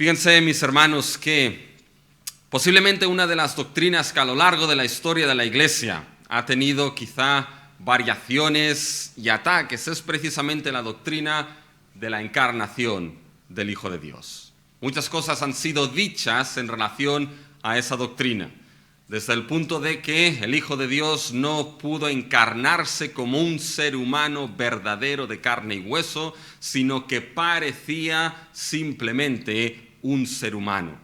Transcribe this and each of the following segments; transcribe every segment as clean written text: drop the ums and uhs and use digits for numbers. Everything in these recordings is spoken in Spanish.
Fíjense, mis hermanos, que posiblemente una de las doctrinas que a lo largo de la historia de la Iglesia ha tenido quizá variaciones y ataques es precisamente la doctrina de la encarnación del Hijo de Dios. Muchas cosas han sido dichas en relación a esa doctrina, desde el punto de que el Hijo de Dios no pudo encarnarse como un ser humano verdadero de carne y hueso, sino que parecía simplemente un ser humano.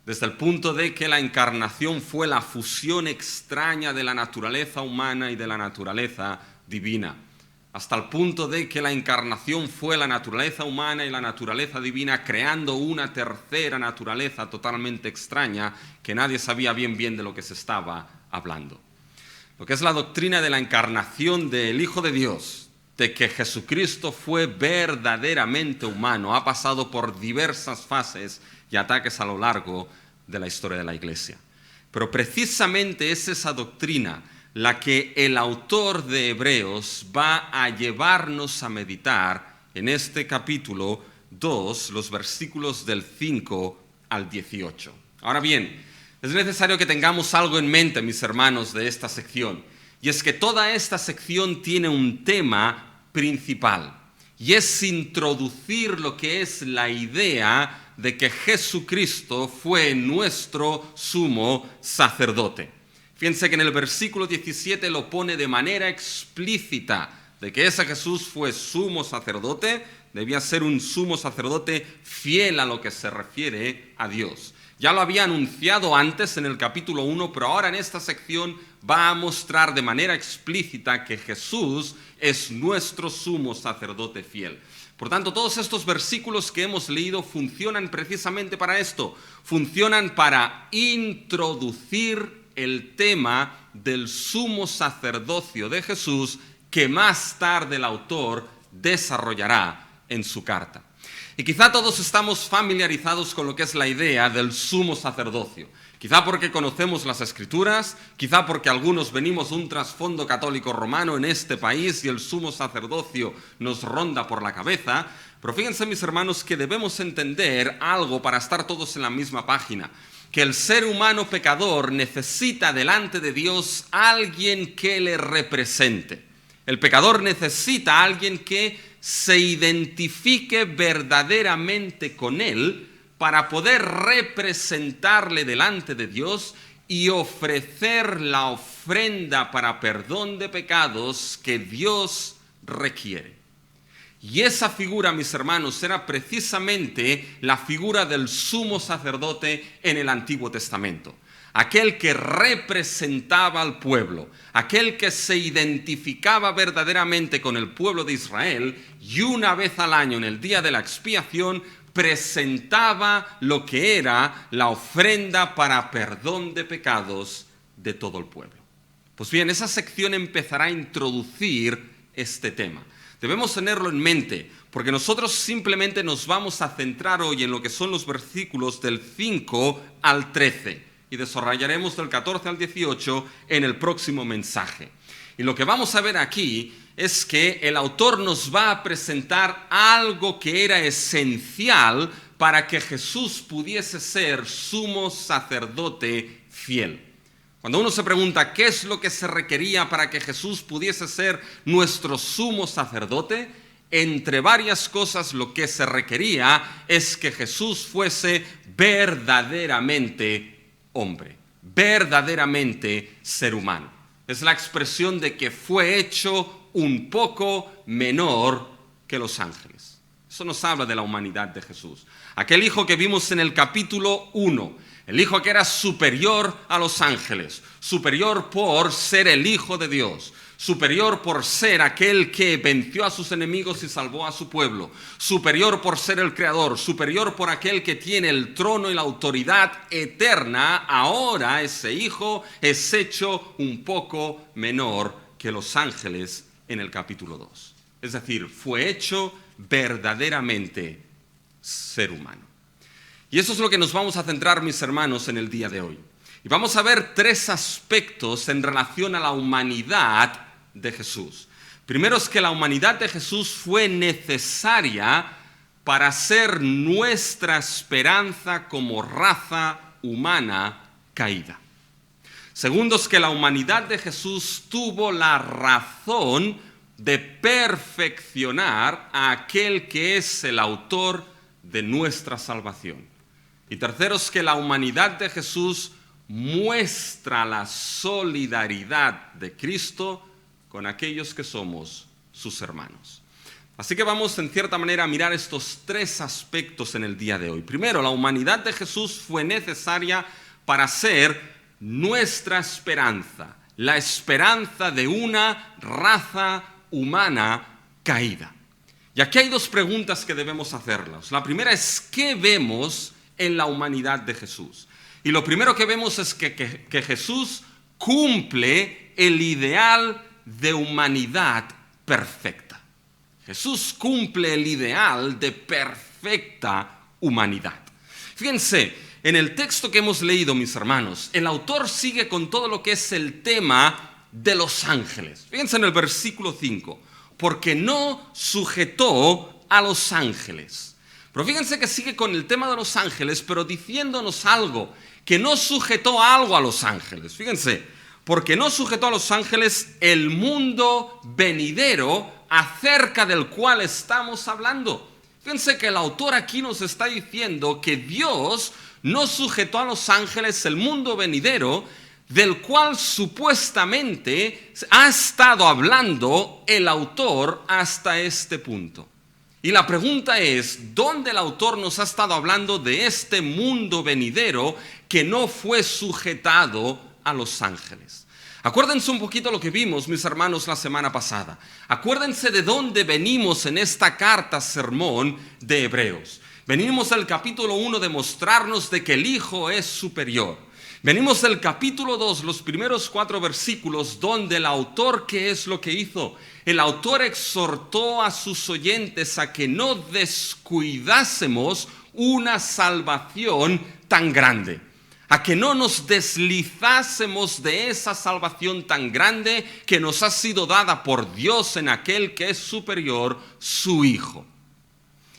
Desde el punto de que la encarnación fue la fusión extraña de la naturaleza humana y de la naturaleza divina, hasta el punto de que la encarnación fue la naturaleza humana y la naturaleza divina creando una tercera naturaleza totalmente extraña que nadie sabía bien de lo que se estaba hablando. Lo que es la doctrina de la encarnación del Hijo de Dios, de que Jesucristo fue verdaderamente humano, ha pasado por diversas fases y ataques a lo largo de la historia de la Iglesia. Pero precisamente es esa doctrina la que el autor de Hebreos va a llevarnos a meditar en este capítulo 2, los versículos del 5 al 18. Ahora bien, es necesario que tengamos algo en mente, mis hermanos, de esta sección. Y es que toda esta sección tiene un tema principal. Y es introducir lo que es la idea de que Jesucristo fue nuestro sumo sacerdote. Fíjense que en el versículo 17 lo pone de manera explícita, de que ese Jesús fue sumo sacerdote, debía ser un sumo sacerdote fiel a lo que se refiere a Dios. Ya lo había anunciado antes en el capítulo 1, pero ahora en esta sección va a mostrar de manera explícita que Jesús es nuestro sumo sacerdote fiel. Por tanto, todos estos versículos que hemos leído funcionan precisamente para esto, funcionan para introducir el tema del sumo sacerdocio de Jesús que más tarde el autor desarrollará en su carta. Y quizá todos estamos familiarizados con lo que es la idea del sumo sacerdocio. Quizá porque conocemos las Escrituras, quizá porque algunos venimos de un trasfondo católico romano en este país y el sumo sacerdocio nos ronda por la cabeza. Pero fíjense, mis hermanos, que debemos entender algo para estar todos en la misma página. Que el ser humano pecador necesita delante de Dios a alguien que le represente. El pecador necesita a alguien que se identifique verdaderamente con él para poder representarle delante de Dios y ofrecer la ofrenda para perdón de pecados que Dios requiere. Y esa figura, mis hermanos, era precisamente la figura del sumo sacerdote en el Antiguo Testamento. Aquel que representaba al pueblo, aquel que se identificaba verdaderamente con el pueblo de Israel y una vez al año, en el día de la expiación, presentaba lo que era la ofrenda para perdón de pecados de todo el pueblo. Pues bien, esa sección empezará a introducir este tema. Debemos tenerlo en mente, porque nosotros simplemente nos vamos a centrar hoy en lo que son los versículos del 5 al 13 y desarrollaremos del 14 al 18 en el próximo mensaje. Y lo que vamos a ver aquí es que el autor nos va a presentar algo que era esencial para que Jesús pudiese ser sumo sacerdote fiel. Cuando uno se pregunta qué es lo que se requería para que Jesús pudiese ser nuestro sumo sacerdote, entre varias cosas lo que se requería es que Jesús fuese verdaderamente hombre, verdaderamente ser humano. Es la expresión de que fue hecho un poco menor que los ángeles. Eso nos habla de la humanidad de Jesús. Aquel hijo que vimos en el capítulo 1, el hijo que era superior a los ángeles, superior por ser el Hijo de Dios, superior por ser aquel que venció a sus enemigos y salvó a su pueblo, superior por ser el Creador, superior por aquel que tiene el trono y la autoridad eterna. Ahora ese hijo es hecho un poco menor que los ángeles en el capítulo 2. Es decir, fue hecho verdaderamente ser humano. Y eso es lo que nos vamos a centrar, mis hermanos, en el día de hoy. Y vamos a ver tres aspectos en relación a la humanidad de Jesús. Primero es que la humanidad de Jesús fue necesaria para ser nuestra esperanza como raza humana caída. Segundo, es que la humanidad de Jesús tuvo la razón de perfeccionar a aquel que es el autor de nuestra salvación. Y tercero, es que la humanidad de Jesús muestra la solidaridad de Cristo con aquellos que somos sus hermanos. Así que vamos en cierta manera a mirar estos tres aspectos en el día de hoy. Primero, la humanidad de Jesús fue necesaria para ser nuestra esperanza, la esperanza de una raza humana caída. Y aquí hay dos preguntas que debemos hacerlas. La primera es, ¿qué vemos en la humanidad de Jesús? Y lo primero que vemos es que Jesús cumple el ideal de humanidad perfecta. Jesús cumple el ideal de perfecta humanidad. Fíjense, en el texto que hemos leído, mis hermanos, el autor sigue con todo lo que es el tema de los ángeles. Fíjense en el versículo 5, porque no sujetó a los ángeles. Pero fíjense que sigue con el tema de los ángeles, pero diciéndonos algo, que no sujetó algo a los ángeles. Fíjense, porque no sujetó a los ángeles el mundo venidero acerca del cual estamos hablando. Fíjense que el autor aquí nos está diciendo que Dios no sujetó a los ángeles el mundo venidero del cual supuestamente ha estado hablando el autor hasta este punto. Y la pregunta es, ¿dónde el autor nos ha estado hablando de este mundo venidero que no fue sujetado a los ángeles? Acuérdense un poquito lo que vimos, mis hermanos, la semana pasada. Acuérdense de dónde venimos en esta carta sermón de Hebreos. Venimos del capítulo 1 de mostrarnos de que el Hijo es superior. Venimos del capítulo 2, los primeros 4 versículos, donde el autor, ¿qué es lo que hizo? El autor exhortó a sus oyentes a que no descuidásemos una salvación tan grande, a que no nos deslizásemos de esa salvación tan grande que nos ha sido dada por Dios en aquel que es superior, su Hijo.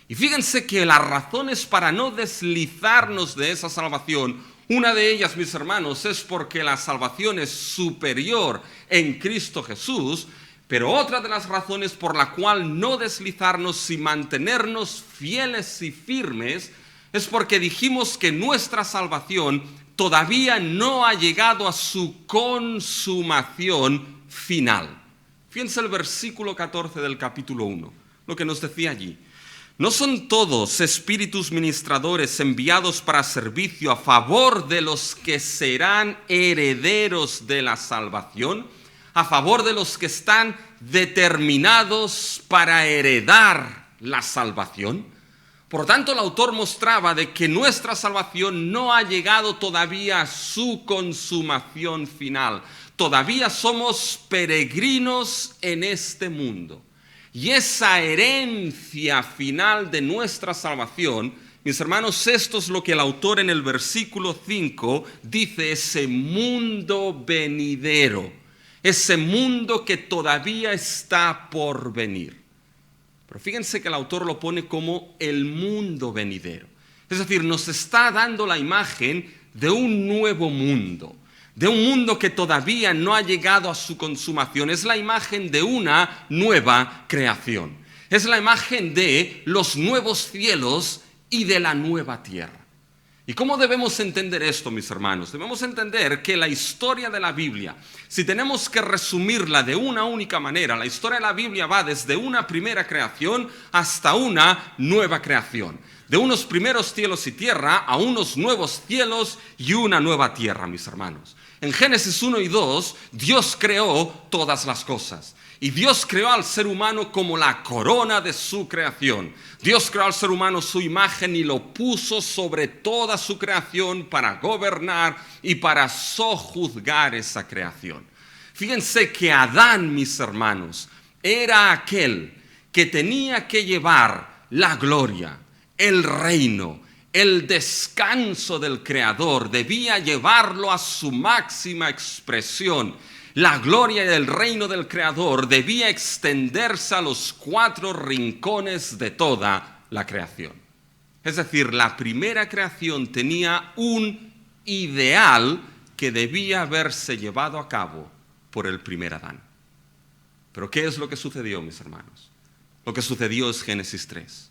Y fíjense que las razones para no deslizarnos de esa salvación, una de ellas, mis hermanos, es porque la salvación es superior en Cristo Jesús, pero otra de las razones por la cual no deslizarnos y mantenernos fieles y firmes es porque dijimos que nuestra salvación todavía no ha llegado a su consumación final. Fíjense el versículo 14 del capítulo 1, lo que nos decía allí. ¿No son todos espíritus ministradores enviados para servicio a favor de los que serán herederos de la salvación? A favor de los que están determinados para heredar la salvación. Por tanto, el autor mostraba de que nuestra salvación no ha llegado todavía a su consumación final. Todavía somos peregrinos en este mundo. Y esa herencia final de nuestra salvación, mis hermanos, esto es lo que el autor en el versículo 5 dice, ese mundo venidero, ese mundo que todavía está por venir. Pero fíjense que el autor lo pone como el mundo venidero. Es decir, nos está dando la imagen de un nuevo mundo, de un mundo que todavía no ha llegado a su consumación. Es la imagen de una nueva creación. Es la imagen de los nuevos cielos y de la nueva tierra. ¿Y cómo debemos entender esto, mis hermanos? Debemos entender que la historia de la Biblia, si tenemos que resumirla de una única manera, la historia de la Biblia va desde una primera creación hasta una nueva creación. De unos primeros cielos y tierra a unos nuevos cielos y una nueva tierra, mis hermanos. En Génesis 1 y 2, Dios creó todas las cosas. Y Dios creó al ser humano como la corona de su creación. Dios creó al ser humano su imagen y lo puso sobre toda su creación para gobernar y para sojuzgar esa creación. Fíjense que Adán, mis hermanos, era aquel que tenía que llevar la gloria, el reino, el descanso del Creador. Debía llevarlo a su máxima expresión. La gloria del reino del Creador debía extenderse a los 4 rincones de toda la creación. Es decir, la primera creación tenía un ideal que debía haberse llevado a cabo por el primer Adán. Pero ¿qué es lo que sucedió, mis hermanos? Lo que sucedió es Génesis 3.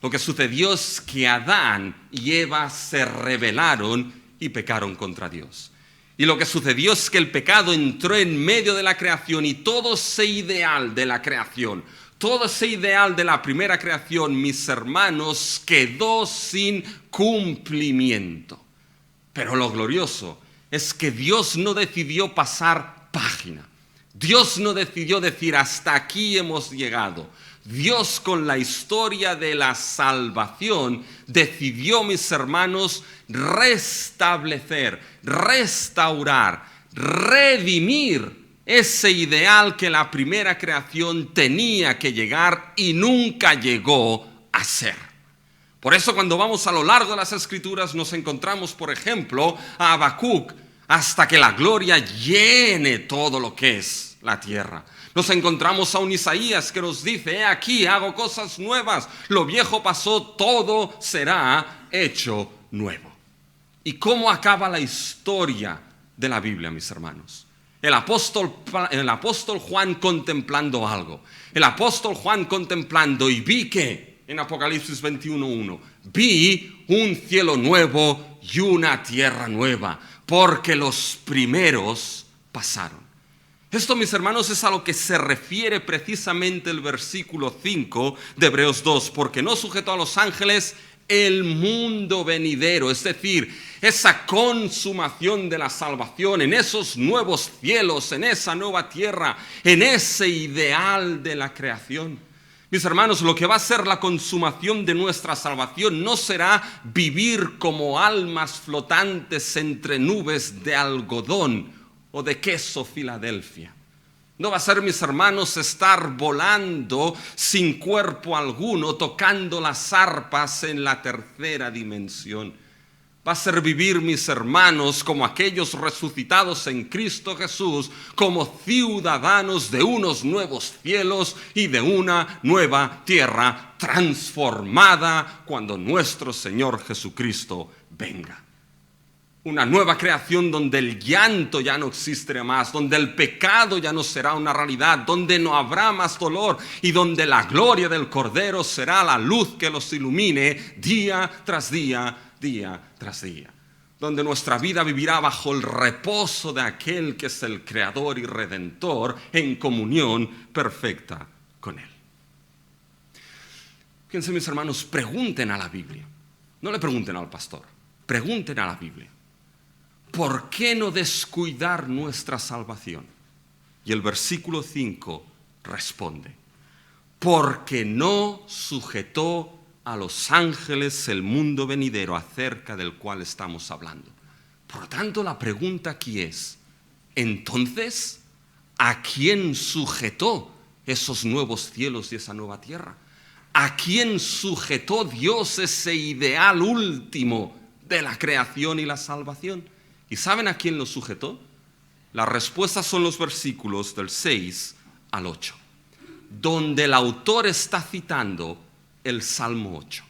Lo que sucedió es que Adán y Eva se rebelaron y pecaron contra Dios. Y lo que sucedió es que el pecado entró en medio de la creación y todo ese ideal de la creación, todo ese ideal de la primera creación, mis hermanos, quedó sin cumplimiento. Pero lo glorioso es que Dios no decidió pasar página. Dios no decidió decir hasta aquí hemos llegado. Dios, con la historia de la salvación, decidió, mis hermanos, restablecer, restaurar, redimir ese ideal que la primera creación tenía que llegar y nunca llegó a ser. Por eso cuando vamos a lo largo de las Escrituras nos encontramos, por ejemplo, a Habacuc, hasta que la gloria llene todo lo que es la tierra. Nos encontramos a un Isaías que nos dice: he aquí, hago cosas nuevas, lo viejo pasó, todo será hecho nuevo. ¿Y cómo acaba la historia de la Biblia, mis hermanos? El apóstol Juan contemplando algo. El apóstol Juan contemplando y vi que, en Apocalipsis 21:1, vi un cielo nuevo y una tierra nueva, porque los primeros pasaron. Esto, mis hermanos, es a lo que se refiere precisamente el versículo 5 de Hebreos 2, porque no sujetó a los ángeles el mundo venidero, es decir, esa consumación de la salvación en esos nuevos cielos, en esa nueva tierra, en ese ideal de la creación. Mis hermanos, lo que va a ser la consumación de nuestra salvación no será vivir como almas flotantes entre nubes de algodón o de queso Filadelfia. No va a ser, mis hermanos, estar volando sin cuerpo alguno, tocando las arpas en la tercera dimensión. Va a ser vivir, mis hermanos, como aquellos resucitados en Cristo Jesús, como ciudadanos de unos nuevos cielos y de una nueva tierra transformada cuando nuestro Señor Jesucristo venga. Una nueva creación donde el llanto ya no existirá más, donde el pecado ya no será una realidad, donde no habrá más dolor y donde la gloria del Cordero será la luz que los ilumine día tras día, día tras día. Donde nuestra vida vivirá bajo el reposo de aquel que es el Creador y Redentor en comunión perfecta con Él. Fíjense, mis hermanos, pregunten a la Biblia. No le pregunten al pastor, pregunten a la Biblia. ¿Por qué no descuidar nuestra salvación? Y el versículo 5 responde: porque no sujetó a los ángeles el mundo venidero acerca del cual estamos hablando. Por lo tanto, la pregunta aquí es: entonces, ¿a quién sujetó esos nuevos cielos y esa nueva tierra? ¿A quién sujetó Dios ese ideal último de la creación y la salvación? ¿Y saben a quién lo sujetó? La respuesta son los versículos del 6 al 8, donde el autor está citando el Salmo 8.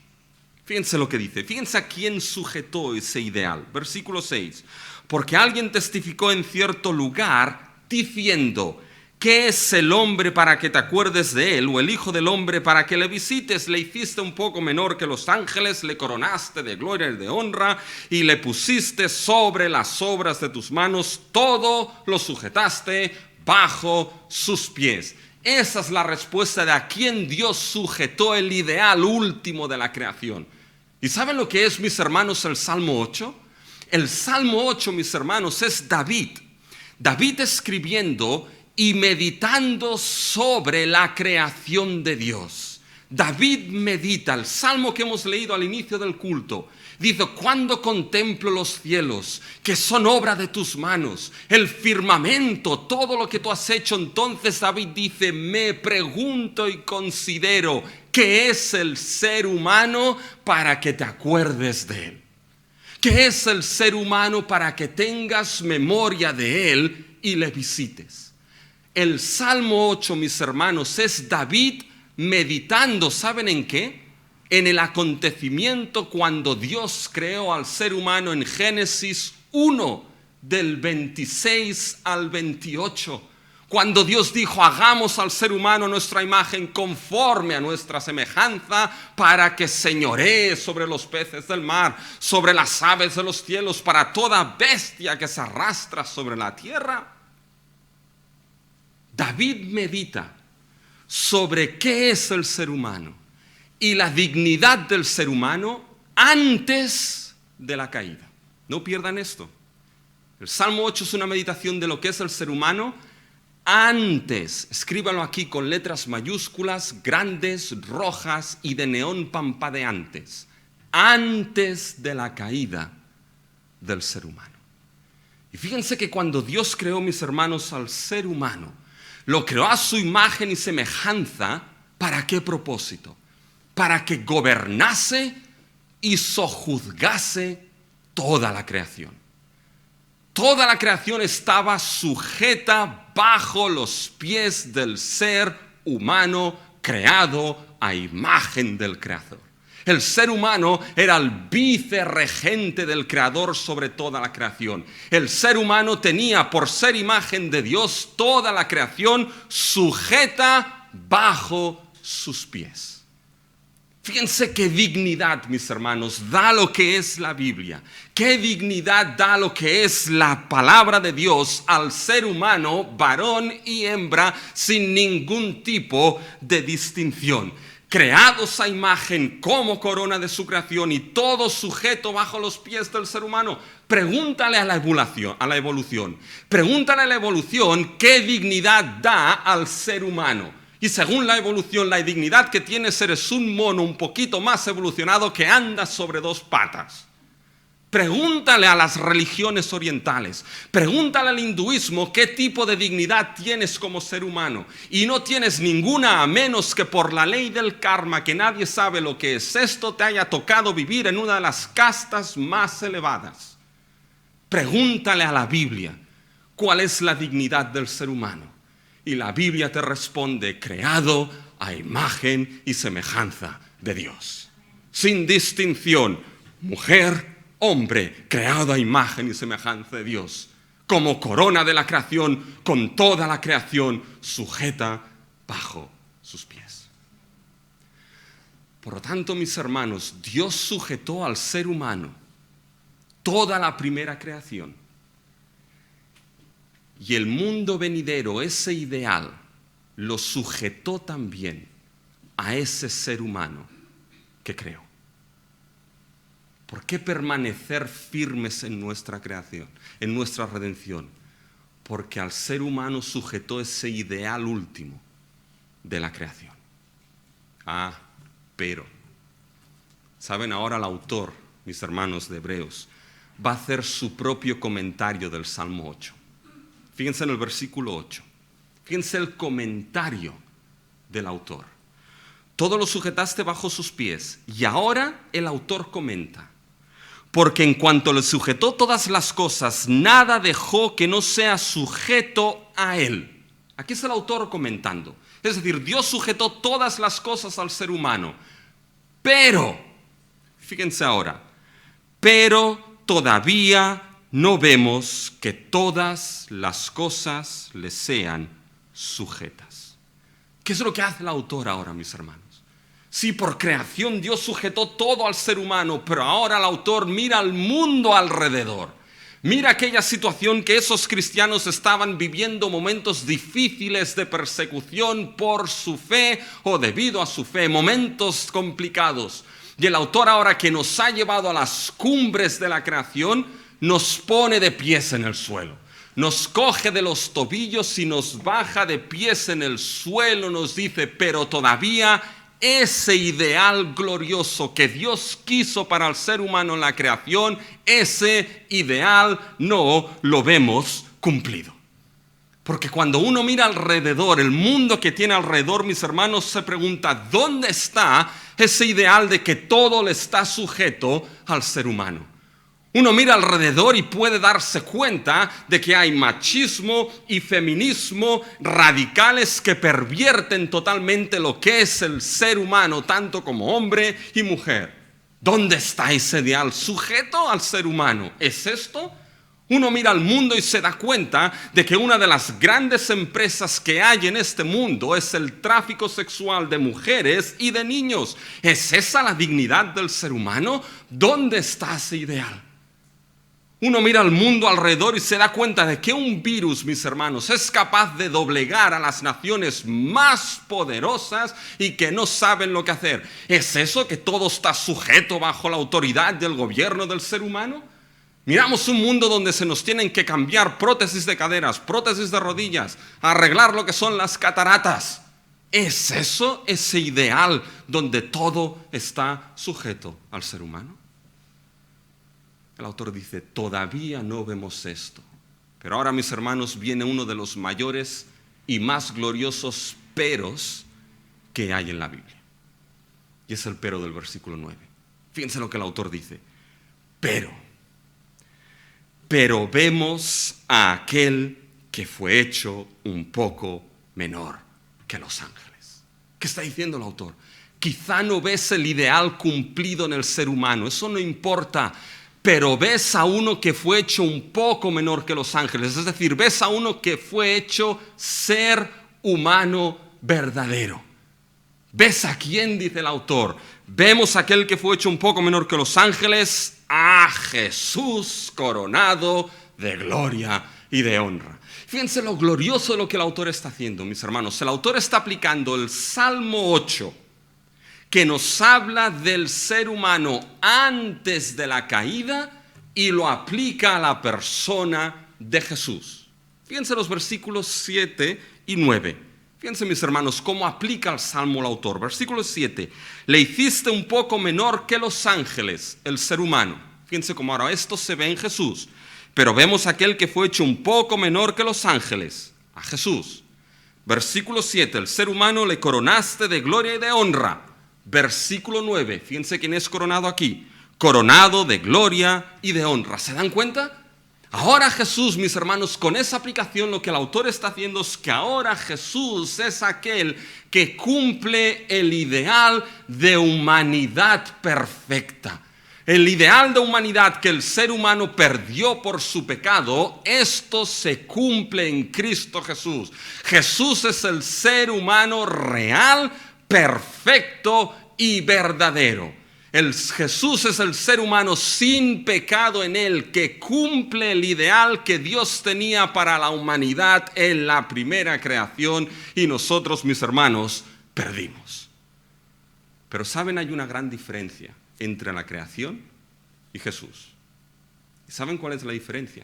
Fíjense lo que dice, fíjense a quién sujetó ese ideal. Versículo 6, porque alguien testificó en cierto lugar diciendo: ¿qué es el hombre para que te acuerdes de él? O el hijo del hombre para que le visites. Le hiciste un poco menor que los ángeles, le coronaste de gloria y de honra, y le pusiste sobre las obras de tus manos, todo lo sujetaste bajo sus pies. Esa es la respuesta de a quién Dios sujetó el ideal último de la creación. ¿Y saben lo que es, mis hermanos, el Salmo 8? El Salmo 8, mis hermanos, es David. David escribiendo y meditando sobre la creación de Dios. David medita, el salmo que hemos leído al inicio del culto, dice: cuando contemplo los cielos, que son obra de tus manos, el firmamento, todo lo que tú has hecho. Entonces David dice: me pregunto y considero, ¿qué es el ser humano para que te acuerdes de él? ¿Qué es el ser humano para que tengas memoria de él y le visites? El Salmo 8, mis hermanos, es David meditando, ¿saben en qué? en el acontecimiento cuando Dios creó al ser humano en Génesis 1, del 26 al 28. Cuando Dios dijo, hagamos al ser humano nuestra imagen conforme a nuestra semejanza para que señoree sobre los peces del mar, sobre las aves de los cielos, para toda bestia que se arrastra sobre la tierra. David medita sobre qué es el ser humano y la dignidad del ser humano antes de la caída. No pierdan esto. El Salmo 8 es una meditación de lo que es el ser humano antes, escríbalo aquí con letras mayúsculas, grandes, rojas y de neón pampadeantes, antes de la caída del ser humano. Y fíjense que cuando Dios creó, mis hermanos, al ser humano, lo creó a su imagen y semejanza. ¿Para qué propósito? Para que gobernase y sojuzgase toda la creación. Toda la creación estaba sujeta bajo los pies del ser humano creado a imagen del Creador. El ser humano era el vicerregente del Creador sobre toda la creación. El ser humano tenía, por ser imagen de Dios, toda la creación sujeta bajo sus pies. Fíjense qué dignidad, mis hermanos, da lo que es la Biblia. Qué dignidad da lo que es la palabra de Dios al ser humano, varón y hembra, sin ningún tipo de distinción. Creados a imagen como corona de su creación y todo sujeto bajo los pies del ser humano. Pregúntale a la evolución. Pregúntale a la evolución qué dignidad da al ser humano. Y según la evolución, la dignidad que tienes, eres un mono un poquito más evolucionado que anda sobre dos patas. Pregúntale a las religiones orientales, pregúntale al hinduismo qué tipo de dignidad tienes como ser humano. Y no tienes ninguna, a menos que por la ley del karma, que nadie sabe lo que es esto, te haya tocado vivir en una de las castas más elevadas. Pregúntale a la Biblia cuál es la dignidad del ser humano. Y la Biblia te responde, creado a imagen y semejanza de Dios. Sin distinción, mujer, hombre, creado a imagen y semejanza de Dios. Como corona de la creación, con toda la creación sujeta bajo sus pies. Por lo tanto, mis hermanos, Dios sujetó al ser humano toda la primera creación. Y el mundo venidero, ese ideal, lo sujetó también a ese ser humano que creó. ¿Por qué permanecer firmes en nuestra creación, en nuestra redención? Porque al ser humano sujetó ese ideal último de la creación. Pero, ¿saben? Ahora el autor, mis hermanos de Hebreos, va a hacer su propio comentario del Salmo 8. Fíjense en el versículo 8. Fíjense el comentario del autor. Todo lo sujetaste bajo sus pies. Y ahora el autor comenta. Porque en cuanto le sujetó todas las cosas, nada dejó que no sea sujeto a él. Aquí está el autor comentando. Es decir, Dios sujetó todas las cosas al ser humano. Pero, fíjense ahora, pero todavía no vemos que todas las cosas le sean sujetas. ¿Qué es lo que hace el autor ahora, mis hermanos? Sí, por creación Dios sujetó todo al ser humano, pero ahora el autor mira al mundo alrededor. Mira aquella situación que esos cristianos estaban viviendo, momentos difíciles de persecución por su fe o debido a su fe, momentos complicados. Y el autor ahora que nos ha llevado a las cumbres de la creación, nos pone de pies en el suelo, nos coge de los tobillos y nos baja de pies en el suelo, nos dice, pero todavía ese ideal glorioso que Dios quiso para el ser humano en la creación, ese ideal no lo vemos cumplido. Porque cuando uno mira alrededor, el mundo que tiene alrededor, mis hermanos, se pregunta, ¿dónde está ese ideal de que todo le está sujeto al ser humano? Uno mira alrededor y puede darse cuenta de que hay machismo y feminismo radicales que pervierten totalmente lo que es el ser humano, tanto como hombre y mujer. ¿Dónde está ese ideal sujeto al ser humano? ¿Es esto? Uno mira al mundo y se da cuenta de que una de las grandes empresas que hay en este mundo es el tráfico sexual de mujeres y de niños. ¿Es esa la dignidad del ser humano? ¿Dónde está ese ideal? Uno mira al mundo alrededor y se da cuenta de que un virus, mis hermanos, es capaz de doblegar a las naciones más poderosas y que no saben lo que hacer. ¿Es eso que todo está sujeto bajo la autoridad del gobierno del ser humano? Miramos un mundo donde se nos tienen que cambiar prótesis de caderas, prótesis de rodillas, arreglar lo que son las cataratas. ¿Es eso ese ideal donde todo está sujeto al ser humano? El autor dice, todavía no vemos esto. Pero ahora, mis hermanos, viene uno de los mayores y más gloriosos peros que hay en la Biblia. Y es el pero del versículo 9. Fíjense lo que el autor dice. Pero vemos a aquel que fue hecho un poco menor que los ángeles. ¿Qué está diciendo el autor? Quizá no ves el ideal cumplido en el ser humano, eso no importa. Pero ves a uno que fue hecho un poco menor que los ángeles. Es decir, ves a uno que fue hecho ser humano verdadero. ¿Ves a quién? Dice el autor. Vemos a aquel que fue hecho un poco menor que los ángeles, a Jesús coronado de gloria y de honra. Fíjense lo glorioso de lo que el autor está haciendo, mis hermanos. El autor está aplicando el Salmo 8, que nos habla del ser humano antes de la caída, y lo aplica a la persona de Jesús. Fíjense los versículos 7 y 9. Fíjense, mis hermanos, cómo aplica el Salmo el autor. Versículo 7. Le hiciste un poco menor que los ángeles, el ser humano. Fíjense cómo ahora esto se ve en Jesús. Pero vemos a aquel que fue hecho un poco menor que los ángeles, a Jesús. Versículo 7. El ser humano le coronaste de gloria y de honra. Versículo 9, fíjense quién es coronado aquí. Coronado de gloria y de honra. ¿Se dan cuenta? Ahora Jesús, mis hermanos, con esa aplicación lo que el autor está haciendo es que ahora Jesús es aquel que cumple el ideal de humanidad perfecta. El ideal de humanidad que el ser humano perdió por su pecado, esto se cumple en Cristo Jesús. Jesús es el ser humano real, perfecto y verdadero. Jesús es el ser humano sin pecado en él, que cumple el ideal que Dios tenía para la humanidad en la primera creación, y nosotros, mis hermanos, perdimos. Pero ¿saben? Hay una gran diferencia entre la creación y Jesús. ¿Y saben cuál es la diferencia?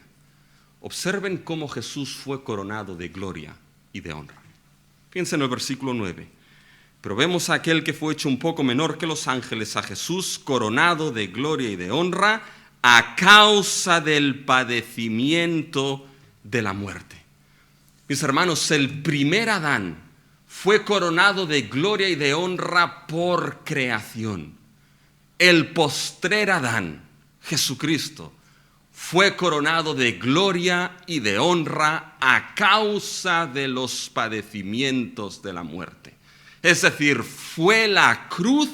Observen cómo Jesús fue coronado de gloria y de honra. Fíjense en el versículo 9. Pero vemos a aquel que fue hecho un poco menor que los ángeles, a Jesús coronado de gloria y de honra a causa del padecimiento de la muerte. Mis hermanos, el primer Adán fue coronado de gloria y de honra por creación. El postrer Adán, Jesucristo, fue coronado de gloria y de honra a causa de los padecimientos de la muerte. Es decir, fue la cruz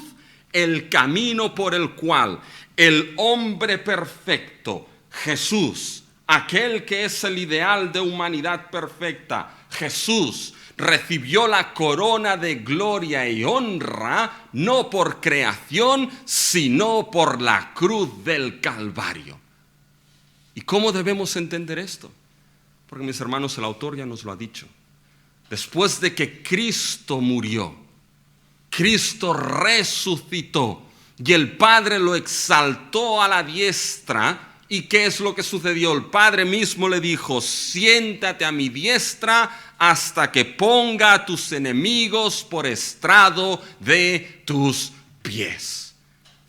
el camino por el cual el hombre perfecto, Jesús, aquel que es el ideal de humanidad perfecta, Jesús, recibió la corona de gloria y honra, no por creación, sino por la cruz del Calvario. ¿Y cómo debemos entender esto? Porque, mis hermanos, el autor ya nos lo ha dicho. Después de que Cristo murió, Cristo resucitó y el Padre lo exaltó a la diestra. ¿Y qué es lo que sucedió? El Padre mismo le dijo: siéntate a mi diestra hasta que ponga a tus enemigos por estrado de tus pies.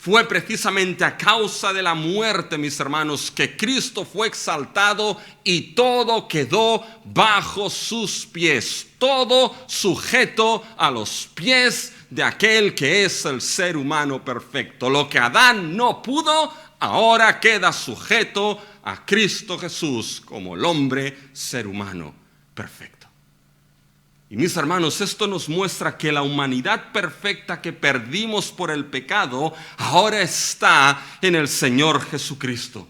Fue precisamente a causa de la muerte, mis hermanos, que Cristo fue exaltado y todo quedó bajo sus pies, todo sujeto a los pies de aquel que es el ser humano perfecto. Lo que Adán no pudo, ahora queda sujeto a Cristo Jesús como el hombre, ser humano perfecto. Y mis hermanos, esto nos muestra que la humanidad perfecta que perdimos por el pecado ahora está en el Señor Jesucristo.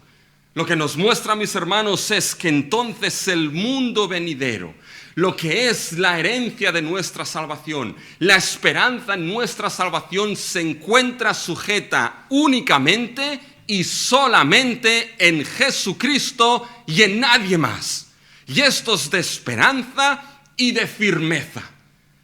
Lo que nos muestra, mis hermanos, es que entonces el mundo venidero, lo que es la herencia de nuestra salvación, la esperanza en nuestra salvación, se encuentra sujeta únicamente y solamente en Jesucristo y en nadie más. Y esto es de esperanza y de firmeza.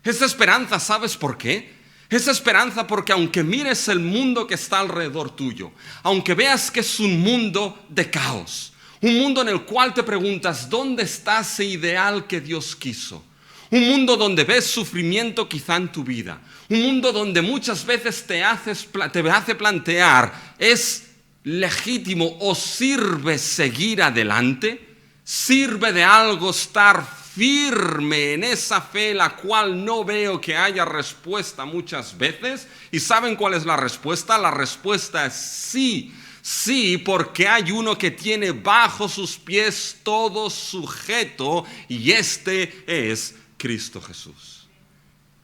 Esa esperanza, ¿sabes por qué? Esa esperanza porque aunque mires el mundo que está alrededor tuyo, aunque veas que es un mundo de caos, un mundo en el cual te preguntas, ¿dónde está ese ideal que Dios quiso? Un mundo donde ves sufrimiento quizá en tu vida, un mundo donde muchas veces te hace plantear, ¿es legítimo o sirve seguir adelante? ¿Sirve de algo estar firme en esa fe la cual no veo que haya respuesta muchas veces? ¿Y saben cuál es la respuesta? La respuesta es sí. Sí, porque hay uno que tiene bajo sus pies todo sujeto, y este es Cristo Jesús.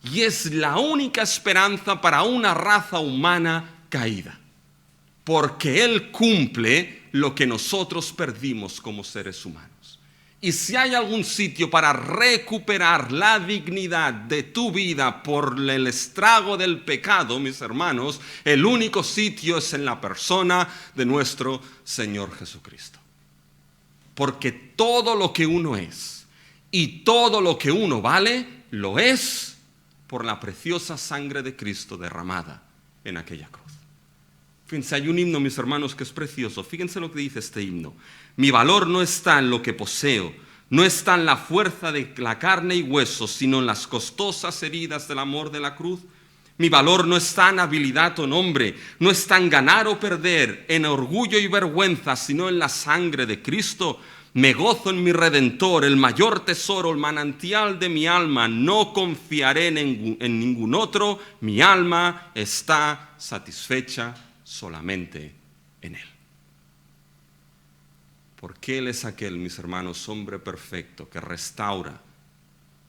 Y es la única esperanza para una raza humana caída, porque Él cumple lo que nosotros perdimos como seres humanos. Y si hay algún sitio para recuperar la dignidad de tu vida por el estrago del pecado, mis hermanos, el único sitio es en la persona de nuestro Señor Jesucristo. Porque todo lo que uno es y todo lo que uno vale, lo es por la preciosa sangre de Cristo derramada en aquella cruz. Fíjense, hay un himno, mis hermanos, que es precioso. Fíjense lo que dice este himno. Mi valor no está en lo que poseo, no está en la fuerza de la carne y hueso, sino en las costosas heridas del amor de la cruz. Mi valor no está en habilidad o nombre, no está en ganar o perder, en orgullo y vergüenza, sino en la sangre de Cristo. Me gozo en mi Redentor, el mayor tesoro, el manantial de mi alma. No confiaré en ningún otro. Mi alma está satisfecha solamente en Él. Porque Él es aquel, mis hermanos, hombre perfecto que restaura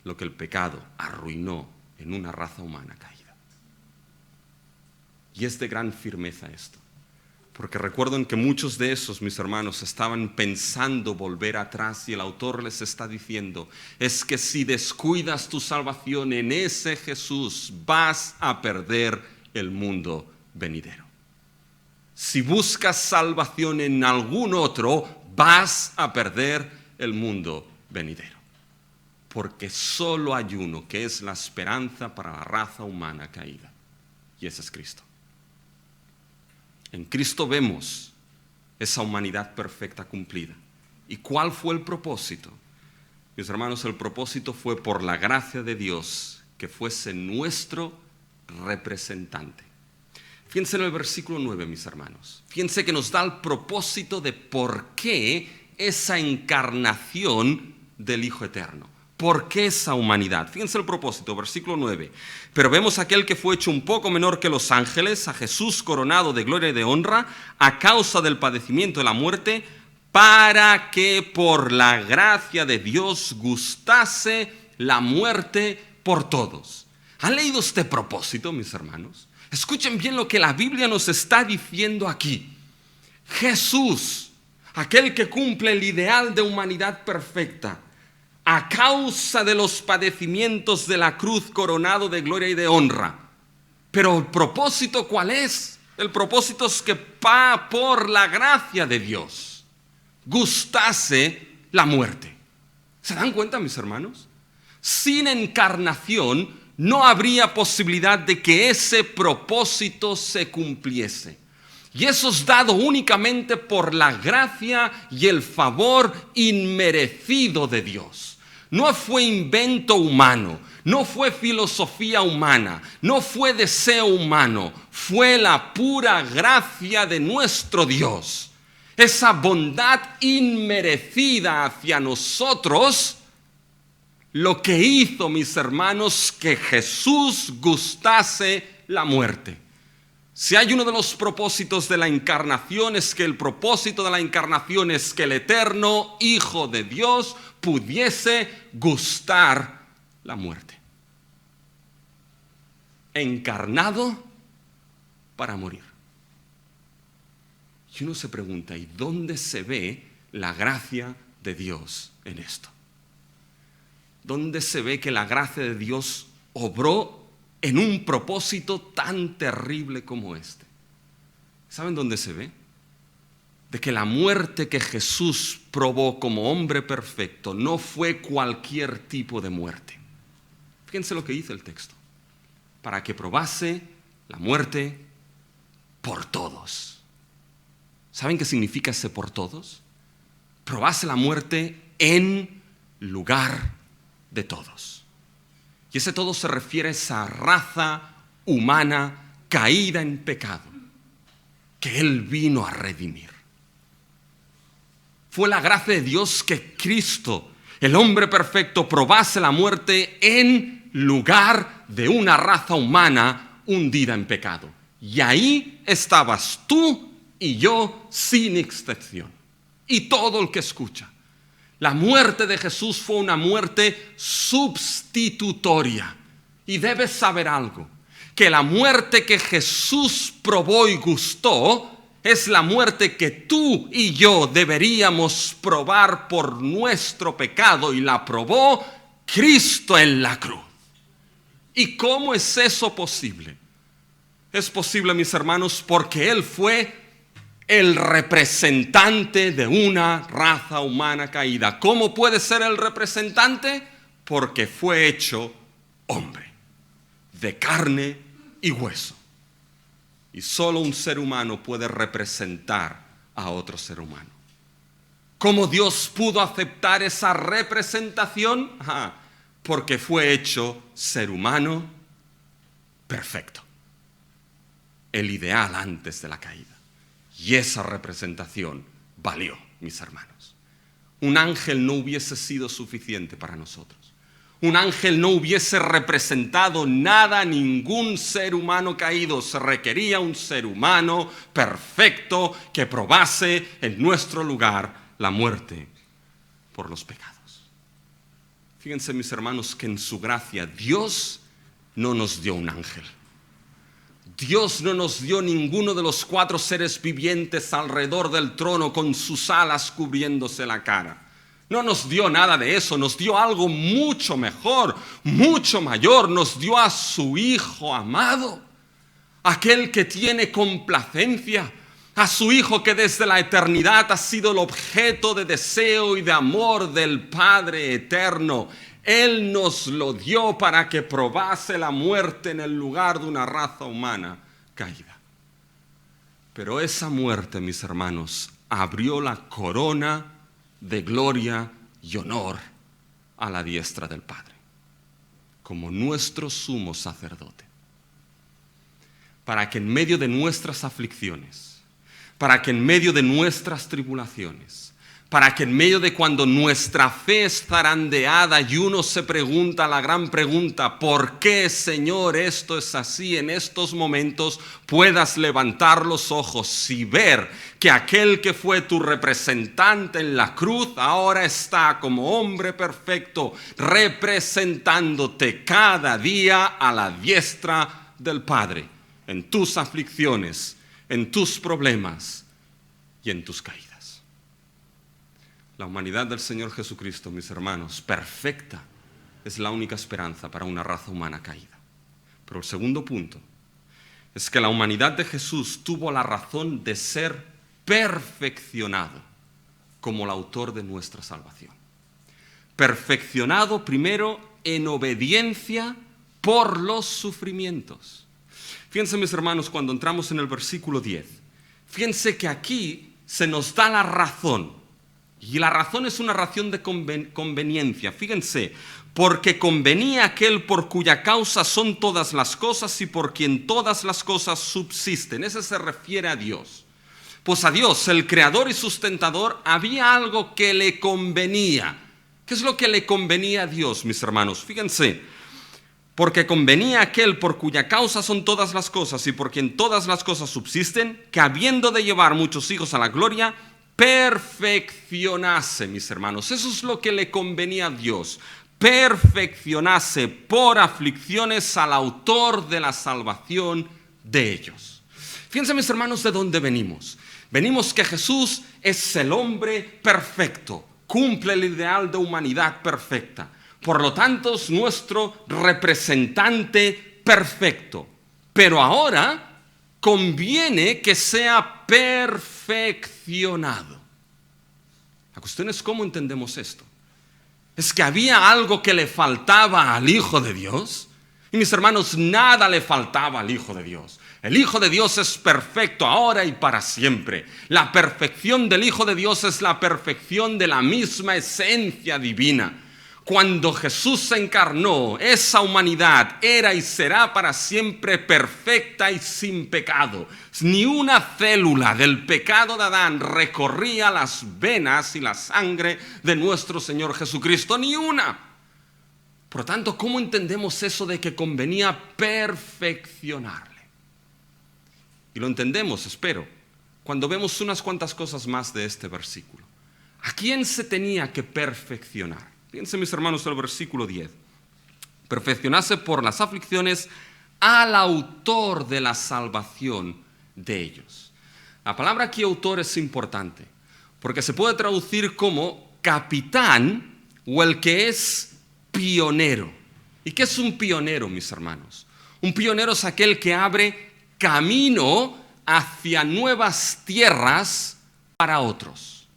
lo que el pecado arruinó en una raza humana caída. Y es de gran firmeza esto, porque recuerden que muchos de esos, mis hermanos, estaban pensando volver atrás, y el autor les está diciendo, es que si descuidas tu salvación en ese Jesús, vas a perder el mundo venidero. Si buscas salvación en algún otro, vas a perder el mundo venidero. Porque solo hay uno que es la esperanza para la raza humana caída, y ese es Cristo. En Cristo vemos esa humanidad perfecta cumplida. ¿Y cuál fue el propósito? Mis hermanos, el propósito fue por la gracia de Dios que fuese nuestro representante. Fíjense en el versículo 9, mis hermanos. Fíjense que nos da el propósito de por qué esa encarnación del Hijo Eterno. ¿Por qué esa humanidad? Fíjense el propósito, versículo 9. Pero vemos a aquel que fue hecho un poco menor que los ángeles, a Jesús coronado de gloria y de honra, a causa del padecimiento de la muerte, para que por la gracia de Dios gustase la muerte por todos. ¿Han leído este propósito, mis hermanos? Escuchen bien lo que la Biblia nos está diciendo aquí. Jesús, aquel que cumple el ideal de humanidad perfecta, a causa de los padecimientos de la cruz, coronado de gloria y de honra. Pero el propósito, ¿cuál es? El propósito es que por la gracia de Dios gustase la muerte. ¿Se dan cuenta, mis hermanos? Sin encarnación no habría posibilidad de que ese propósito se cumpliese. Y eso es dado únicamente por la gracia y el favor inmerecido de Dios. No fue invento humano, no fue filosofía humana, no fue deseo humano, fue la pura gracia de nuestro Dios. Esa bondad inmerecida hacia nosotros, lo que hizo, mis hermanos, que Jesús gustase la muerte. Si hay uno de los propósitos de la encarnación, es que el propósito de la encarnación es que el eterno Hijo de Dios pudiese gustar la muerte. Encarnado para morir. Y uno se pregunta, ¿y dónde se ve la gracia de Dios en esto? ¿Dónde se ve que la gracia de Dios obró en un propósito tan terrible como este? ¿Saben dónde se ve? De que la muerte que Jesús probó como hombre perfecto no fue cualquier tipo de muerte. Fíjense lo que dice el texto. Para que probase la muerte por todos. ¿Saben qué significa ese por todos? Probase la muerte en lugar de todos. Y ese todo se refiere a esa raza humana caída en pecado que Él vino a redimir. Fue la gracia de Dios que Cristo, el hombre perfecto, probase la muerte en lugar de una raza humana hundida en pecado. Y ahí estabas tú y yo sin excepción. Y todo el que escucha. La muerte de Jesús fue una muerte sustitutoria. Y debes saber algo, que la muerte que Jesús probó y gustó es la muerte que tú y yo deberíamos probar por nuestro pecado, y la probó Cristo en la cruz. ¿Y cómo es eso posible? Es posible, mis hermanos, porque Él fue el representante de una raza humana caída. ¿Cómo puede ser el representante? Porque fue hecho hombre, de carne y hueso. Y solo un ser humano puede representar a otro ser humano. ¿Cómo Dios pudo aceptar esa representación? Porque fue hecho ser humano perfecto. El ideal antes de la caída. Y esa representación valió, mis hermanos. Un ángel no hubiese sido suficiente para nosotros. Un ángel no hubiese representado nada, ningún ser humano caído. Se requería un ser humano perfecto que probase en nuestro lugar la muerte por los pecados. Fíjense, mis hermanos, que en su gracia Dios no nos dio un ángel. Dios no nos dio ninguno de los 4 seres vivientes alrededor del trono con sus alas cubriéndose la cara. No nos dio nada de eso, nos dio algo mucho mejor, mucho mayor. Nos dio a su Hijo amado, aquel que tiene complacencia, a su Hijo que desde la eternidad ha sido el objeto de deseo y de amor del Padre eterno. Él nos lo dio para que probase la muerte en el lugar de una raza humana caída. Pero esa muerte, mis hermanos, abrió la corona de gloria y honor a la diestra del Padre, como nuestro sumo sacerdote. Para que en medio de nuestras aflicciones, para que en medio de nuestras tribulaciones, para que en medio de cuando nuestra fe es zarandeada y uno se pregunta la gran pregunta, ¿por qué, Señor, esto es así en estos momentos? Puedas levantar los ojos y ver que aquel que fue tu representante en la cruz ahora está como hombre perfecto representándote cada día a la diestra del Padre, en tus aflicciones, en tus problemas y en tus caídas. La humanidad del Señor Jesucristo, mis hermanos, perfecta, es la única esperanza para una raza humana caída. Pero el segundo punto es que la humanidad de Jesús tuvo la razón de ser perfeccionado como el autor de nuestra salvación. Perfeccionado primero en obediencia por los sufrimientos. Fíjense, mis hermanos, cuando entramos en el versículo 10, fíjense que aquí se nos da la razón. Y la razón es una razón de conveniencia. Fíjense, porque convenía aquel por cuya causa son todas las cosas y por quien todas las cosas subsisten. Ese se refiere a Dios. Pues a Dios, el creador y sustentador, había algo que le convenía. ¿Qué es lo que le convenía a Dios, mis hermanos? Fíjense, Porque convenía aquel por cuya causa son todas las cosas y por quien todas las cosas subsisten, que habiendo de llevar muchos hijos a la gloria, perfeccionase, mis hermanos. Eso es lo que le convenía a Dios. Perfeccionase por aflicciones al autor de la salvación de ellos. Fíjense, mis hermanos, de dónde venimos. Venimos que Jesús es el hombre perfecto, cumple el ideal de humanidad perfecta. Por lo tanto, es nuestro representante perfecto. Pero ahora conviene que sea perfeccionado. La cuestión es cómo entendemos esto. ¿Es que había algo que le faltaba al Hijo de Dios? Y mis hermanos, nada le faltaba al Hijo de Dios. El Hijo de Dios es perfecto ahora y para siempre. La perfección del Hijo de Dios es la perfección de la misma esencia divina. Cuando Jesús se encarnó, esa humanidad era y será para siempre perfecta y sin pecado. Ni una célula del pecado de Adán recorría las venas y la sangre de nuestro Señor Jesucristo, ni una. Por lo tanto, ¿cómo entendemos eso de que convenía perfeccionarle? Y lo entendemos, espero, cuando vemos unas cuantas cosas más de este versículo. ¿A quién se tenía que perfeccionar? Fíjense, mis hermanos, el versículo 10. Perfeccionarse por las aflicciones al autor de la salvación de ellos. La palabra aquí autor es importante, porque se puede traducir como capitán o el que es pionero. ¿Y qué es un pionero, mis hermanos? Un pionero es aquel que abre camino hacia nuevas tierras para otros.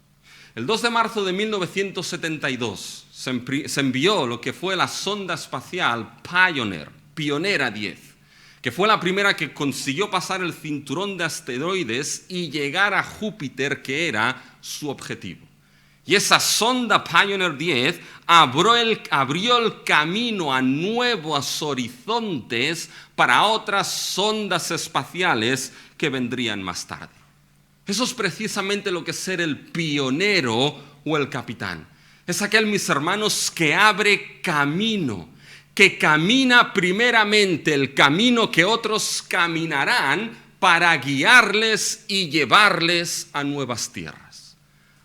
El 2 de marzo de 1972 se envió lo que fue la sonda espacial Pionera 10, que fue la primera que consiguió pasar el cinturón de asteroides y llegar a Júpiter, que era su objetivo. Y esa sonda Pioneer 10 abrió el camino a nuevos horizontes para otras sondas espaciales que vendrían más tarde. Eso es precisamente lo que es ser el pionero o el capitán. Es aquel, mis hermanos, que abre camino, que camina primeramente el camino que otros caminarán para guiarles y llevarles a nuevas tierras.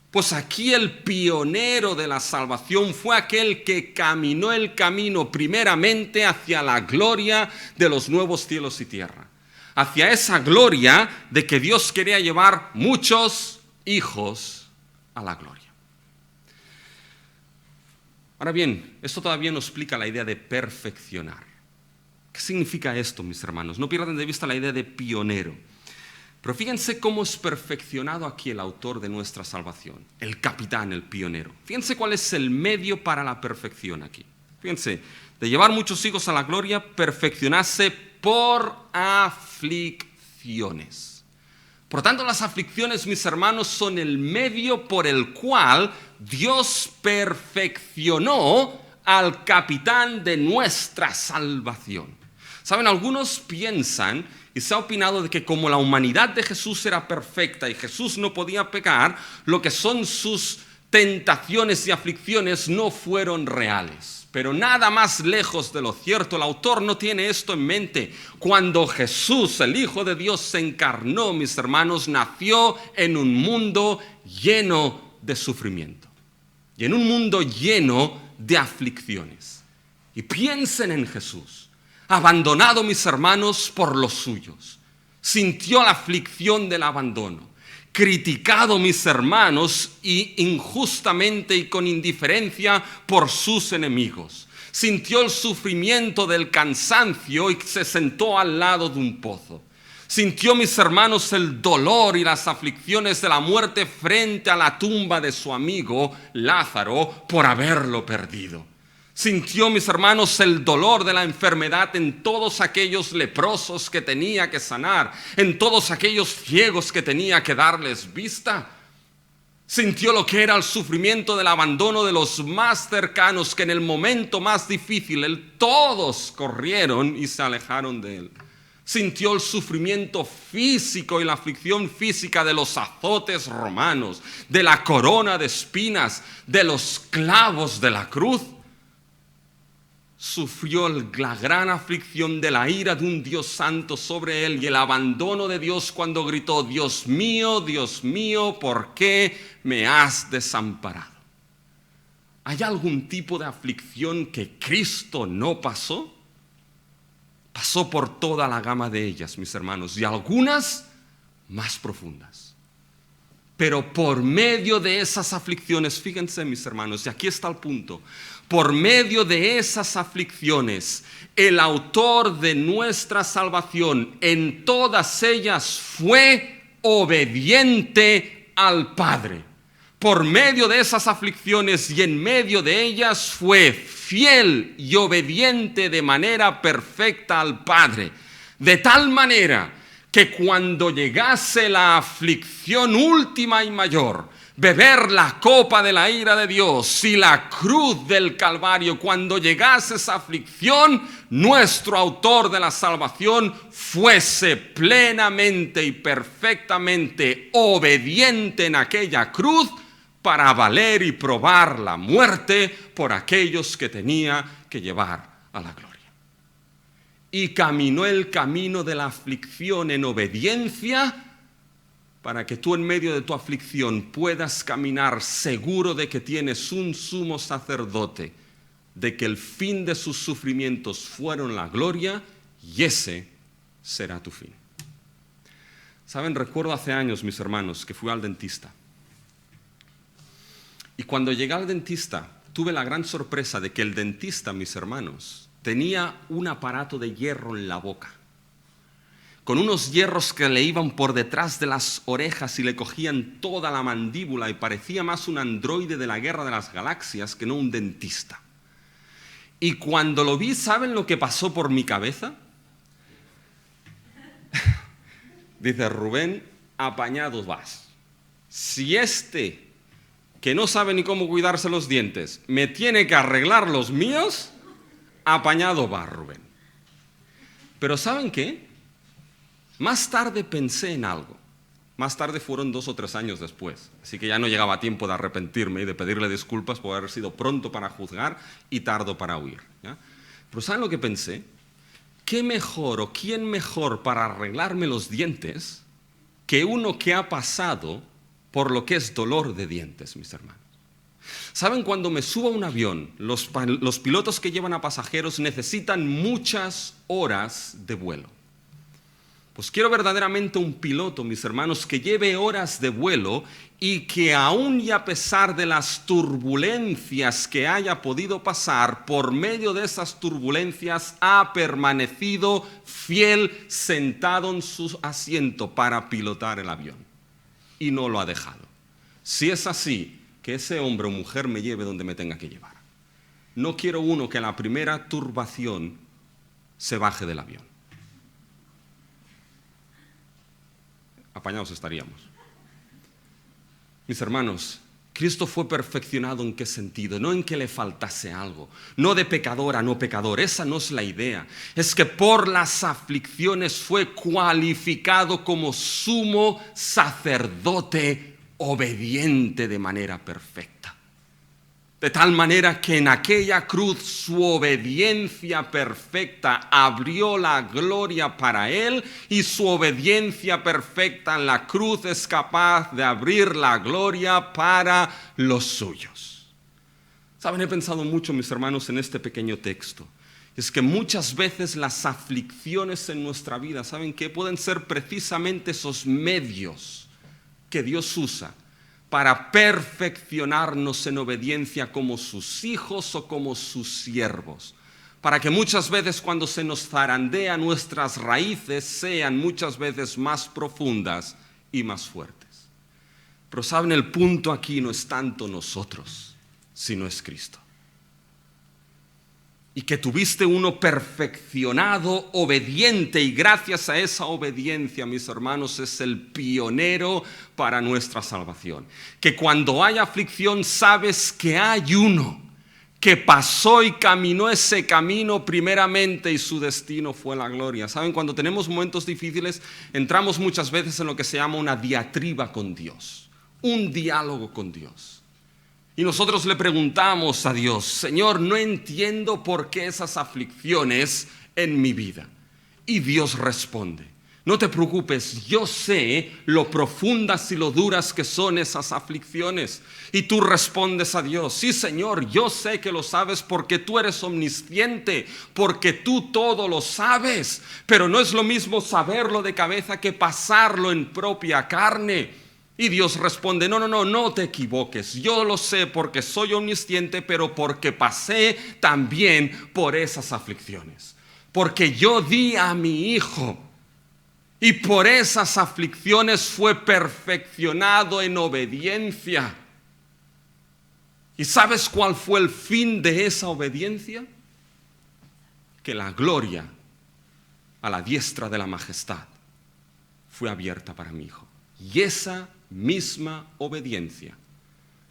Pues aquí el pionero de la salvación fue aquel que caminó el camino primeramente hacia la gloria de los nuevos cielos y tierra. Hacia esa gloria de que Dios quería llevar muchos hijos a la gloria. Ahora bien, esto todavía no explica la idea de perfeccionar. ¿Qué significa esto, mis hermanos? No pierdan de vista la idea de pionero. Pero fíjense cómo es perfeccionado aquí el autor de nuestra salvación, el capitán, el pionero. Fíjense cuál es el medio para la perfección aquí. Fíjense, de llevar muchos hijos a la gloria, perfeccionarse por aflicciones. Por tanto, las aflicciones, mis hermanos, son el medio por el cual Dios perfeccionó al capitán de nuestra salvación. Saben, algunos piensan, y se ha opinado de que como la humanidad de Jesús era perfecta y Jesús no podía pecar, lo que son sus tentaciones y aflicciones no fueron reales. Pero nada más lejos de lo cierto. El autor no tiene esto en mente. Cuando Jesús, el Hijo de Dios, se encarnó, mis hermanos, nació en un mundo lleno de sufrimiento y en un mundo lleno de aflicciones. Y piensen en Jesús, abandonado, mis hermanos, por los suyos. Sintió la aflicción del abandono. Criticado, mis hermanos, y injustamente y con indiferencia por sus enemigos. Sintió el sufrimiento del cansancio y se sentó al lado de un pozo. Sintió, mis hermanos, el dolor y las aflicciones de la muerte frente a la tumba de su amigo Lázaro por haberlo perdido. Sintió, mis hermanos, el dolor de la enfermedad en todos aquellos leprosos que tenía que sanar, en todos aquellos ciegos que tenía que darles vista. Sintió lo que era el sufrimiento del abandono de los más cercanos, que en el momento más difícil todos corrieron y se alejaron de él. Sintió el sufrimiento físico y la aflicción física de los azotes romanos, de la corona de espinas, de los clavos de la cruz. sufrió la gran aflicción de la ira de un Dios santo sobre él y el abandono de Dios cuando gritó: Dios mío, ¿por qué me has desamparado? ¿Hay algún tipo de aflicción que Cristo no pasó? Pasó por toda la gama de ellas, mis hermanos, y algunas más profundas. Pero por medio de esas aflicciones, fíjense, mis hermanos, y aquí está el punto, por medio de esas aflicciones, el autor de nuestra salvación en todas ellas fue obediente al Padre. Por medio de esas aflicciones y en medio de ellas fue fiel y obediente de manera perfecta al Padre. De tal manera que cuando llegase la aflicción última y mayor, beber la copa de la ira de Dios y la cruz del Calvario, cuando llegase esa aflicción, nuestro autor de la salvación fuese plenamente y perfectamente obediente en aquella cruz para valer y probar la muerte por aquellos que tenía que llevar a la gloria. Y caminó el camino de la aflicción en obediencia para que tú en medio de tu aflicción puedas caminar seguro de que tienes un sumo sacerdote, de que el fin de sus sufrimientos fueron la gloria y ese será tu fin. Saben, recuerdo hace años, mis hermanos, que fui al dentista. Y cuando llegué al dentista, tuve la gran sorpresa de que el dentista, mis hermanos, tenía un aparato de hierro en la boca, con unos hierros que le iban por detrás de las orejas y le cogían toda la mandíbula y parecía más un androide de la Guerra de las Galaxias que no un dentista. Y cuando lo vi, ¿saben lo que pasó por mi cabeza? Dice: Rubén, apañado vas. Si este, que no sabe ni cómo cuidarse los dientes, me tiene que arreglar los míos, apañado va, Rubén. Pero ¿saben qué? Más tarde pensé en algo. Más tarde fueron 2 o 3 años después. Así que ya no llegaba tiempo de arrepentirme y de pedirle disculpas por haber sido pronto para juzgar y tardo para huir, ¿ya? Pero ¿saben lo que pensé? ¿Qué mejor o quién mejor para arreglarme los dientes que uno que ha pasado por lo que es dolor de dientes, mis hermanos? ¿Saben? Cuando me subo a un avión, los pilotos que llevan a pasajeros necesitan muchas horas de vuelo. Pues quiero verdaderamente un piloto, mis hermanos, que lleve horas de vuelo y que aún y a pesar de las turbulencias que haya podido pasar, por medio de esas turbulencias ha permanecido fiel sentado en su asiento para pilotar el avión. Y no lo ha dejado. Si es así, que ese hombre o mujer me lleve donde me tenga que llevar. No quiero uno que a la primera turbación se baje del avión. Apañados estaríamos. Mis hermanos, Cristo fue perfeccionado ¿en qué sentido? No en que le faltase algo, no de pecador a no pecador, esa no es la idea. Es que por las aflicciones fue cualificado como sumo sacerdote obediente de manera perfecta. De tal manera que en aquella cruz su obediencia perfecta abrió la gloria para él y su obediencia perfecta en la cruz es capaz de abrir la gloria para los suyos. Saben, he pensado mucho, mis hermanos, en este pequeño texto. Es que muchas veces las aflicciones en nuestra vida, ¿saben qué? Pueden ser precisamente esos medios que Dios usa para perfeccionarnos en obediencia como sus hijos o como sus siervos. Para que muchas veces cuando se nos zarandean nuestras raíces sean muchas veces más profundas y más fuertes. Pero saben, el punto aquí no es tanto nosotros, sino es Cristo. Y que tuviste uno perfeccionado, obediente, y gracias a esa obediencia, mis hermanos, es el pionero para nuestra salvación. Que cuando hay aflicción sabes que hay uno que pasó y caminó ese camino primeramente y su destino fue la gloria. ¿Saben? Cuando tenemos momentos difíciles entramos muchas veces en lo que se llama una diatriba con Dios, un diálogo con Dios. Y nosotros le preguntamos a Dios: Señor, no entiendo por qué esas aflicciones en mi vida. Y Dios responde: no te preocupes, yo sé lo profundas y lo duras que son esas aflicciones. Y tú respondes a Dios: sí, Señor, yo sé que lo sabes porque tú eres omnisciente, porque tú todo lo sabes. Pero no es lo mismo saberlo de cabeza que pasarlo en propia carne. Y Dios responde: no te equivoques. Yo lo sé porque soy omnisciente, pero porque pasé también por esas aflicciones. Porque yo di a mi Hijo. Y por esas aflicciones fue perfeccionado en obediencia. ¿Y sabes cuál fue el fin de esa obediencia? Que la gloria a la diestra de la majestad fue abierta para mi Hijo. Y esa misma obediencia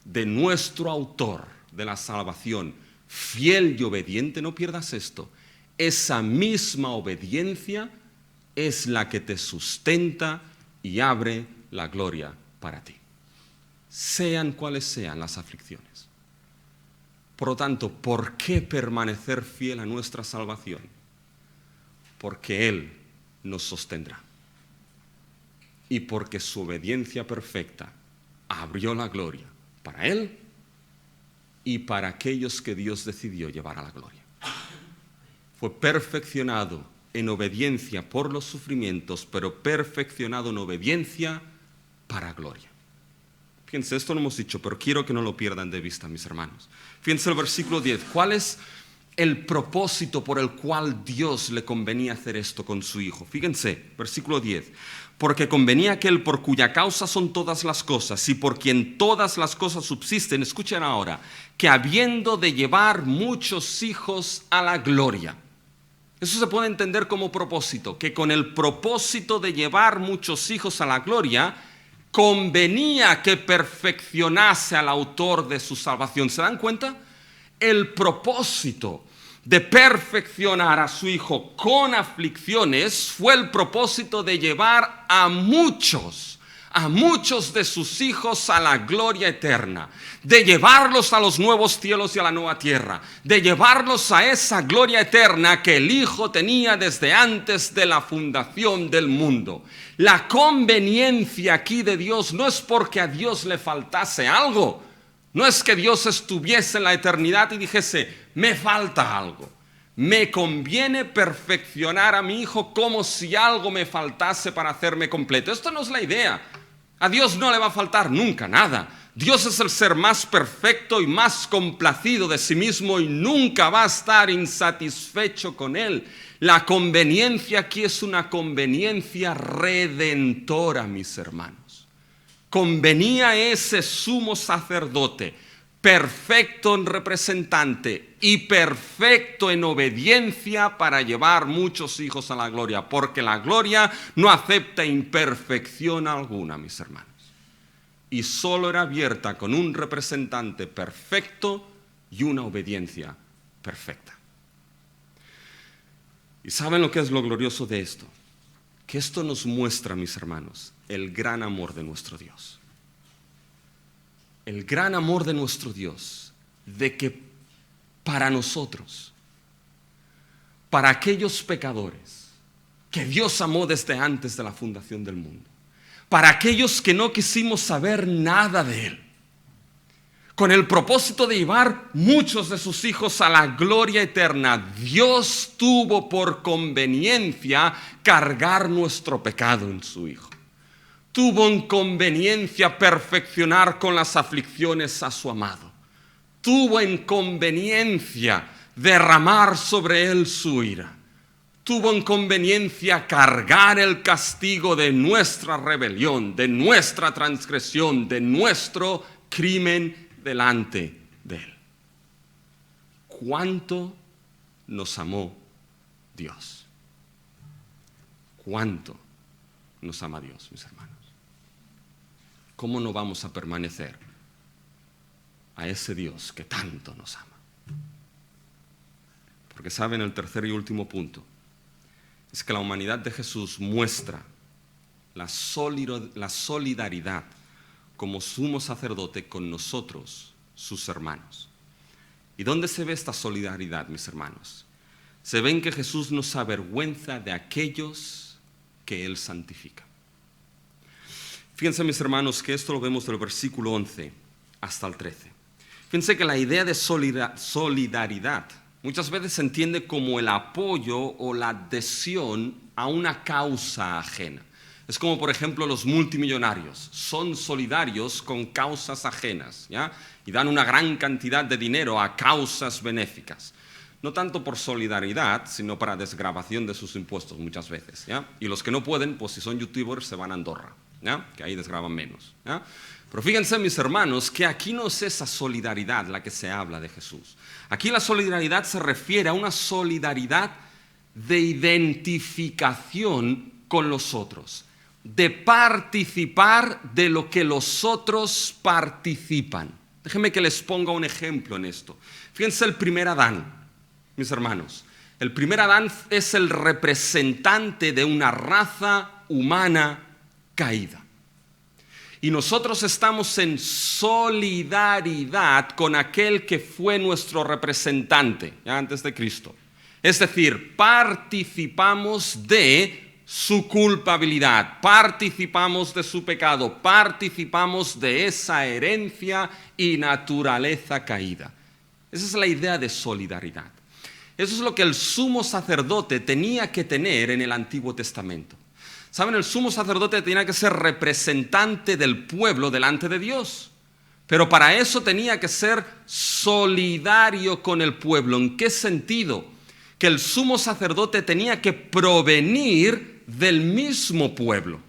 de nuestro autor de la salvación, fiel y obediente, no pierdas esto, esa misma obediencia es la que te sustenta y abre la gloria para ti, sean cuales sean las aflicciones. Por lo tanto, ¿por qué permanecer fiel a nuestra salvación? Porque Él nos sostendrá. Y porque su obediencia perfecta abrió la gloria para Él y para aquellos que Dios decidió llevar a la gloria. Fue perfeccionado en obediencia por los sufrimientos, pero perfeccionado en obediencia para gloria. Fíjense, esto no hemos dicho, pero quiero que no lo pierdan de vista, mis hermanos. Fíjense el versículo 10. ¿Cuál es el propósito por el cual Dios le convenía hacer esto con su Hijo? Fíjense, versículo 10. Porque convenía aquel por cuya causa son todas las cosas y por quien todas las cosas subsisten, escuchen ahora, que habiendo de llevar muchos hijos a la gloria. Eso se puede entender como propósito, que con el propósito de llevar muchos hijos a la gloria, convenía que perfeccionase al autor de su salvación. ¿Se dan cuenta? El propósito de perfeccionar a su Hijo con aflicciones fue el propósito de llevar a muchos de sus hijos a la gloria eterna, de llevarlos a los nuevos cielos y a la nueva tierra, de llevarlos a esa gloria eterna que el Hijo tenía desde antes de la fundación del mundo. La conveniencia aquí de Dios no es porque a Dios le faltase algo, no es que Dios estuviese en la eternidad y dijese: me falta algo. Me conviene perfeccionar a mi Hijo como si algo me faltase para hacerme completo. Esto no es la idea. A Dios no le va a faltar nunca nada. Dios es el ser más perfecto y más complacido de sí mismo y nunca va a estar insatisfecho con Él. La conveniencia aquí es una conveniencia redentora, mis hermanos. Convenía ese sumo sacerdote, perfecto en representante y perfecto en obediencia para llevar muchos hijos a la gloria, porque la gloria no acepta imperfección alguna, mis hermanos. Y solo era abierta con un representante perfecto y una obediencia perfecta. ¿Y saben lo que es lo glorioso de esto? Que esto nos muestra, mis hermanos, el gran amor de nuestro Dios. El gran amor de nuestro Dios, de que para nosotros, para aquellos pecadores que Dios amó desde antes de la fundación del mundo, para aquellos que no quisimos saber nada de Él, con el propósito de llevar muchos de sus hijos a la gloria eterna, Dios tuvo por conveniencia cargar nuestro pecado en su Hijo. Tuvo en conveniencia perfeccionar con las aflicciones a su amado. Tuvo en conveniencia derramar sobre él su ira. Tuvo en conveniencia cargar el castigo de nuestra rebelión, de nuestra transgresión, de nuestro crimen delante de él. ¿Cuánto nos amó Dios? ¿Cuánto nos ama Dios, mis hermanos? ¿Cómo no vamos a permanecer a ese Dios que tanto nos ama? Porque saben, el tercer y último punto es que la humanidad de Jesús muestra la solidaridad como sumo sacerdote con nosotros, sus hermanos. ¿Y dónde se ve esta solidaridad, mis hermanos? Se ve en que Jesús no se avergüenza de aquellos que Él santifica. Fíjense, mis hermanos, que esto lo vemos del versículo 11 hasta el 13. Fíjense que la idea de solidaridad muchas veces se entiende como el apoyo o la adhesión a una causa ajena. Es como, por ejemplo, los multimillonarios. Son solidarios con causas ajenas, ¿ya? Y dan una gran cantidad de dinero a causas benéficas. No tanto por solidaridad, sino para desgravación de sus impuestos muchas veces, ¿ya? Y los que no pueden, pues si son youtubers, se van a Andorra, ¿ya? Que ahí desgravan menos, ¿ya? Pero fíjense, mis hermanos, que aquí no es esa solidaridad la que se habla de Jesús. Aquí la solidaridad se refiere a una solidaridad de identificación con los otros, de participar de lo que los otros participan. Déjenme que les ponga un ejemplo en esto. Fíjense el primer Adán, mis hermanos. El primer Adán es el representante de una raza humana caída. Y nosotros estamos en solidaridad con aquel que fue nuestro representante, ya antes de Cristo. Es decir, participamos de su culpabilidad, participamos de su pecado, participamos de esa herencia y naturaleza caída. Esa es la idea de solidaridad. Eso es lo que el sumo sacerdote tenía que tener en el Antiguo Testamento. ¿Saben? El sumo sacerdote tenía que ser representante del pueblo delante de Dios. Pero para eso tenía que ser solidario con el pueblo. ¿En qué sentido? Que el sumo sacerdote tenía que provenir del mismo pueblo.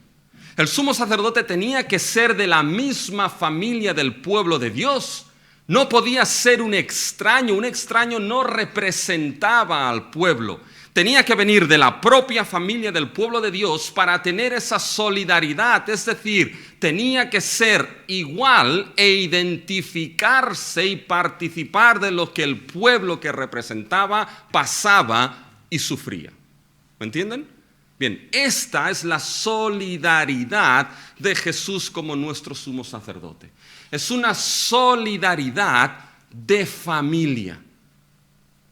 El sumo sacerdote tenía que ser de la misma familia del pueblo de Dios. No podía ser un extraño no representaba al pueblo. Tenía que venir de la propia familia del pueblo de Dios para tener esa solidaridad, es decir, tenía que ser igual e identificarse y participar de lo que el pueblo que representaba pasaba y sufría. ¿Me entienden? Bien, esta es la solidaridad de Jesús como nuestro sumo sacerdote. Es una solidaridad de familia.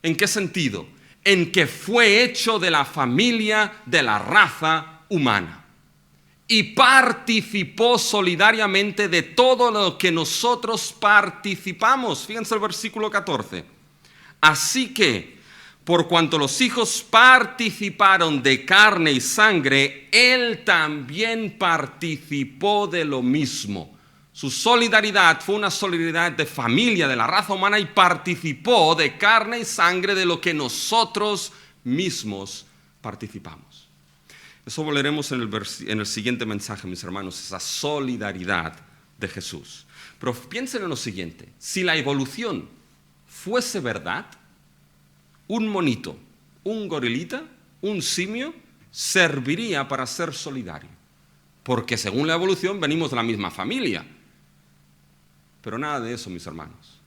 ¿En qué sentido? En que fue hecho de la familia de la raza humana y participó solidariamente de todo lo que nosotros participamos. Fíjense el versículo 14. Así que, por cuanto los hijos participaron de carne y sangre, Él también participó de lo mismo. Su solidaridad fue una solidaridad de familia, de la raza humana, y participó de carne y sangre de lo que nosotros mismos participamos. Eso volveremos en el siguiente mensaje, mis hermanos, esa solidaridad de Jesús. Pero piensen en lo siguiente, si la evolución fuese verdad, un monito, un gorilita, un simio, serviría para ser solidario. Porque según la evolución venimos de la misma familia. Pero nada de eso, mis hermanos.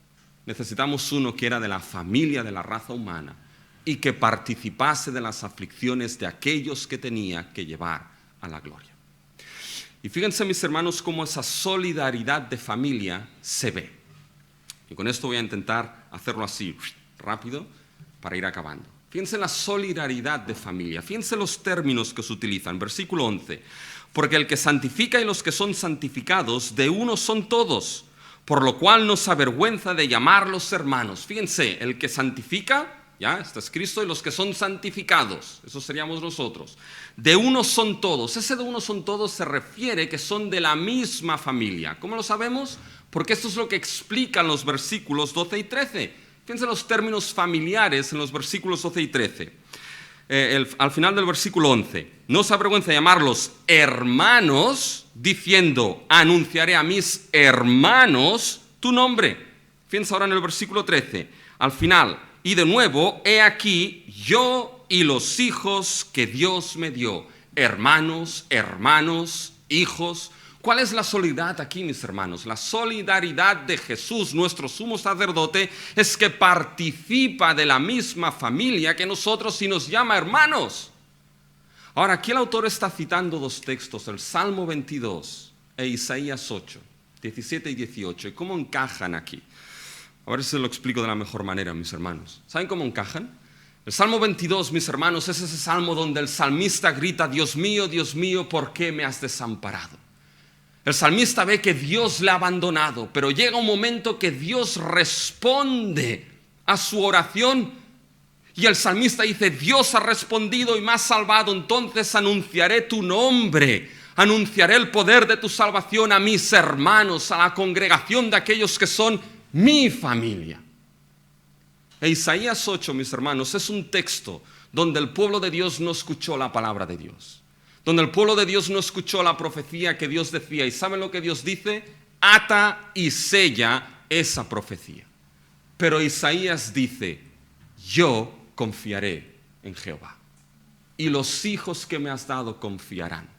Necesitamos uno que era de la familia de la raza humana y que participase de las aflicciones de aquellos que tenía que llevar a la gloria. Y fíjense, mis hermanos, cómo esa solidaridad de familia se ve. Y con esto voy a intentar hacerlo así, rápido, para ir acabando. Fíjense en la solidaridad de familia. Fíjense los términos que se utilizan. Versículo 11. Porque el que santifica y los que son santificados, de uno son todos, por lo cual no se avergüenza de llamarlos hermanos. Fíjense, el que santifica, ya, este es Cristo, y los que son santificados, eso seríamos nosotros. De uno son todos. Ese de uno son todos se refiere que son de la misma familia. ¿Cómo lo sabemos? Porque esto es lo que explican los versículos 12 y 13. Fíjense los términos familiares en los versículos 12 y 13. Al final del versículo 11, no se avergüenza de llamarlos hermanos, diciendo, anunciaré a mis hermanos tu nombre. Fíjense ahora en el versículo 13, al final, y de nuevo, he aquí yo y los hijos que Dios me dio, hermanos, hijos. ¿Cuál es la solidaridad aquí, mis hermanos? La solidaridad de Jesús, nuestro sumo sacerdote, es que participa de la misma familia que nosotros y nos llama hermanos. Ahora, aquí el autor está citando dos textos, el Salmo 22 e Isaías 8, 17 y 18. ¿Y cómo encajan aquí? A ver si lo explico de la mejor manera, mis hermanos. ¿Saben cómo encajan? El Salmo 22, mis hermanos, es ese salmo donde el salmista grita: Dios mío, ¿por qué me has desamparado? El salmista ve que Dios le ha abandonado, pero llega un momento que Dios responde a su oración y el salmista dice: Dios ha respondido y me ha salvado, entonces anunciaré tu nombre, anunciaré el poder de tu salvación a mis hermanos, a la congregación de aquellos que son mi familia. E Isaías 8, mis hermanos, es un texto donde el pueblo de Dios no escuchó la palabra de Dios, donde el pueblo de Dios no escuchó la profecía que Dios decía. ¿Y saben lo que Dios dice? Ata y sella esa profecía. Pero Isaías dice: yo confiaré en Jehová, y los hijos que me has dado confiarán.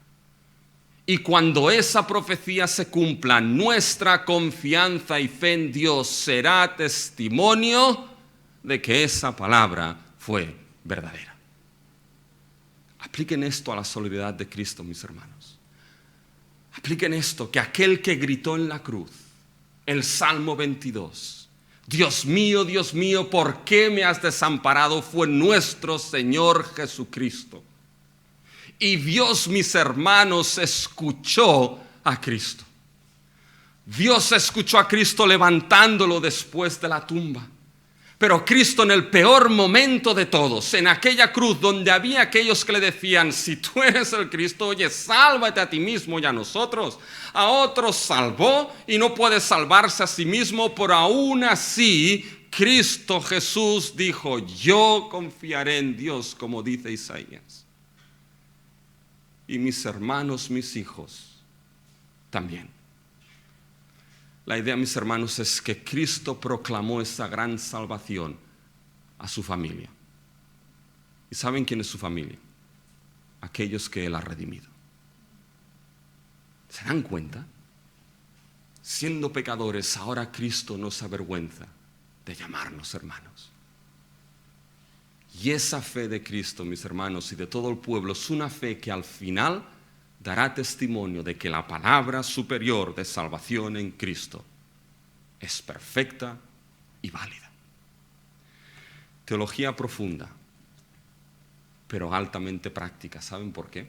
Y cuando esa profecía se cumpla, nuestra confianza y fe en Dios será testimonio de que esa palabra fue verdadera. Apliquen esto a la solidaridad de Cristo, mis hermanos. Apliquen esto, que aquel que gritó en la cruz, el Salmo 22, Dios mío, ¿por qué me has desamparado?, fue nuestro Señor Jesucristo. Y Dios, mis hermanos, escuchó a Cristo. Dios escuchó a Cristo levantándolo después de la tumba. Pero Cristo, en el peor momento de todos, en aquella cruz donde había aquellos que le decían: si tú eres el Cristo, oye, sálvate a ti mismo y a nosotros. A otros salvó y no puede salvarse a sí mismo, pero aún así Cristo Jesús dijo: yo confiaré en Dios, como dice Isaías. Y mis hermanos, mis hijos, también. La idea, mis hermanos, es que Cristo proclamó esa gran salvación a su familia. ¿Y saben quién es su familia? Aquellos que Él ha redimido. ¿Se dan cuenta? Siendo pecadores, ahora Cristo no se avergüenza de llamarnos hermanos. Y esa fe de Cristo, mis hermanos, y de todo el pueblo, es una fe que al final dará testimonio de que la palabra superior de salvación en Cristo es perfecta y válida. Teología profunda, pero altamente práctica. ¿Saben por qué?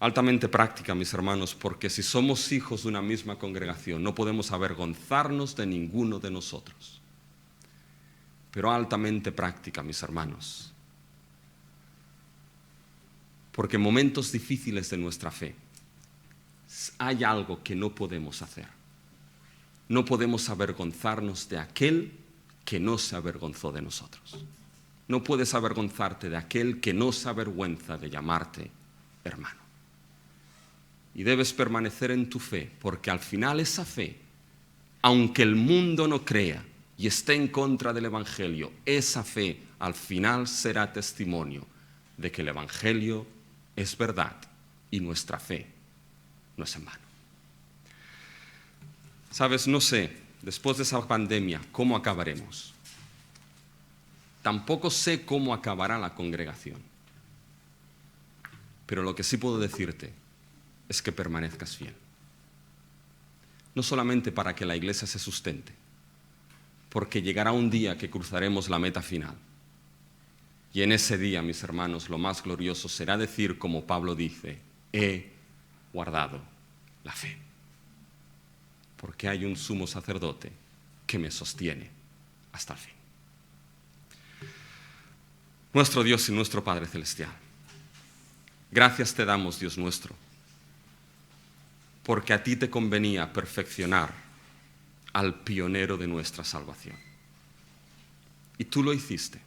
Altamente práctica, mis hermanos, porque si somos hijos de una misma congregación, no podemos avergonzarnos de ninguno de nosotros. Pero altamente práctica, mis hermanos, porque en momentos difíciles de nuestra fe hay algo que no podemos hacer. No podemos avergonzarnos de aquel que no se avergonzó de nosotros. No puedes avergonzarte de aquel que no se avergüenza de llamarte hermano. Y debes permanecer en tu fe, porque al final esa fe, aunque el mundo no crea y esté en contra del Evangelio, esa fe al final será testimonio de que el Evangelio es verdad y nuestra fe no es en vano. Sabes, no sé, después de esa pandemia, cómo acabaremos. Tampoco sé cómo acabará la congregación. Pero lo que sí puedo decirte es que permanezcas fiel. No solamente para que la iglesia se sustente, porque llegará un día que cruzaremos la meta final. Y en ese día, mis hermanos, lo más glorioso será decir, como Pablo dice: he guardado la fe. Porque hay un sumo sacerdote que me sostiene hasta el fin. Nuestro Dios y nuestro Padre Celestial, gracias te damos, Dios nuestro, porque a ti te convenía perfeccionar al pionero de nuestra salvación. Y tú lo hiciste.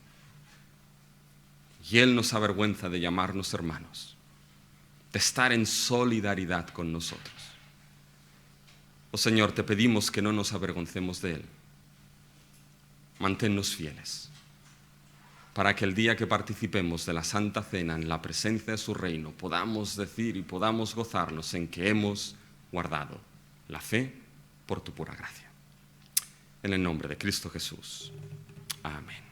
Y Él no se avergüenza de llamarnos hermanos, de estar en solidaridad con nosotros. Oh Señor, te pedimos que no nos avergoncemos de Él. Manténnos fieles, para que el día que participemos de la Santa Cena en la presencia de su reino, podamos decir y podamos gozarnos en que hemos guardado la fe por tu pura gracia. En el nombre de Cristo Jesús. Amén.